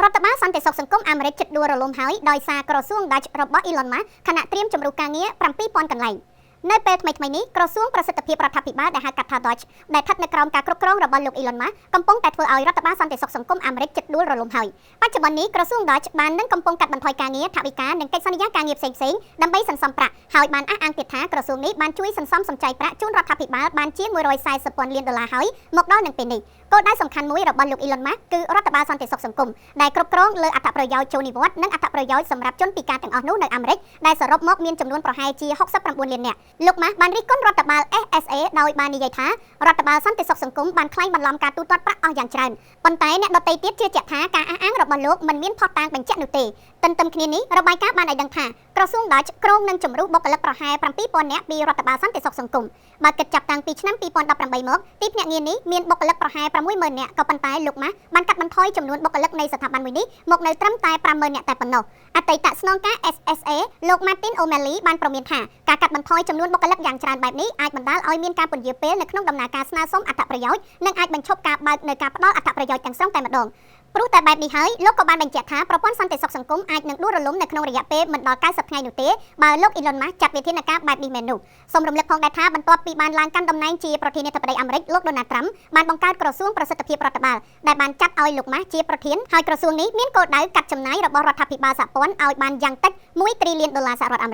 រដ្ឋបាលសន្តិសុខសង្គមអាមេរិកជិតដួលរលំហើយដោយសារក្រសួង Dutch របស់ Elon Musk ខណៈត្រៀមជំរុះការងារ 7,000 កន្លែងនៅពេលថ្មីៗនេះក្រសួងប្រសិទ្ធភាពរដ្ឋាភិបាលដែលហៅកាត់ថា Dutch ដែលស្ថិតនៅក្រោមការគ្រប់គ្រងរបស់លោក Elon Musk កំពុងតែធ្វើឲ្យរដ្ឋបាលសន្តិសុខសង្គមអាមេរិកជិតដួលរលំហើយបច្ចុប្បន្ននេះក្រសួង Dutch បាននឹងកំពុងកាត់បន្ថយការងារថវិកានិងកិច្ចសន្យាការងារផ្សេងៗដើម្បីសន្សំប្រាក់ហើយបានអះអាងទៀតថាក្រសួងនេះបានជួយសន្សំសំចៃប្រាក់ជូនរដ្ឋាភិបាលបានជាង$140,000 លានហើយមកដល់នឹងពេលនេះគោលដៅសំខាន់មួយរបស់លោក Elon Musk គឺរដ្ឋបាលសន្តិសុខសង្គមដែលគ្រប់គ្រងលើអត្ថប្រយោជន៍ចូលនិវត្តន៍និងអត្ថប្រយោជន៍សម្រាប់ជនពិការទាំងអស់នោះនៅអាមេរិកដែលសរុបមកមានចំនួនប្រហែលជា69លាននាក់លោក Musk បានរិះគន់រដ្ឋបាល SSA ដោយបាននិយាយថារដ្ឋបាលសន្តិសុខសង្គមបានក្លែងបន្លំការទូទាត់ប្រាក់អស់យ៉ាងច្រើនប៉ុន្តែអ្នកដទៃទៀតជឿជាក់ថាការអះអាងរបស់លោកមិនមានភស្តុតាងបញ្ជាក់នោះទេទន្ទឹមគ្នានេះរបាយការណ៍បានឲ្យដឹងថាក្រសួង Dutch ក្រុងនឹងជំរុះបុគ្គលិកប្រហែល 7,000 នាក់ពីរដ្ឋបាលសន្តិសុខសង្គមបើគិតចាប់តាំងពីឆ្នាំ2018មកទីភ្នាក់ងារនេះមានបុគ្គលិកប្រហែល 60,000 នាក់ក៏ប៉ុន្តែលោក Musk បានកាត់បន្ថយចំនួនបុគ្គលិកនៃស្ថាប័នមួយនេះមកនៅត្រឹមតែ 50,000 នាក់តែប៉ុណ្ណោះអតីតស្នងការ SSA លោក Martin O'Malley បានប្រមានថាការកាត់បន្ថយចំនួនបុគ្គលិកយ៉ាងច្រើនបែបនេះអាចបណ្ដាលឲ្យមានការពន្យាពេលនៅក្នុងដំណើរការស្នើសុំអត្ថប្រយោជន៍និងអាចបញ្ឈប់ការបើកនៅការផ្ដល់អត្ថប្រយោជន៍ទាំងស្រុងតែម្ដងព្រោះតែបែបនេះហើយលោកក៏បានបញ្ជាក់ថាប្រព័ន្ធសន្តិសុខសង្គមអាចនឹងដួលរលំនៅក្នុងរយៈពេលមិនដល់90ថ្ងៃនោះទេបើលោក Elon Musk ចាត់វិធានការបែបនេះមែននោះសូមរំលឹកផងដែរថាបន្ទាប់ពីបានឡើងកាន់តំណែងជាប្រធានាធិបតីអាមេរិកលោក Donald Trump បានបង្កើតក្រសួងប្រសិទ្ធភាពរដ្ឋបាលដែលបានចាត់ឲ្យលោក Musk ជាប្រធានហើយក្រសួងនេះមានគោលដៅកាត់ចំណាយរបស់រដ្ឋាភិបាលសហព័ន្ធឲ្យបានយ៉ាងតិច$1 ទ្រីលានសហរដ្ឋអាមេរិក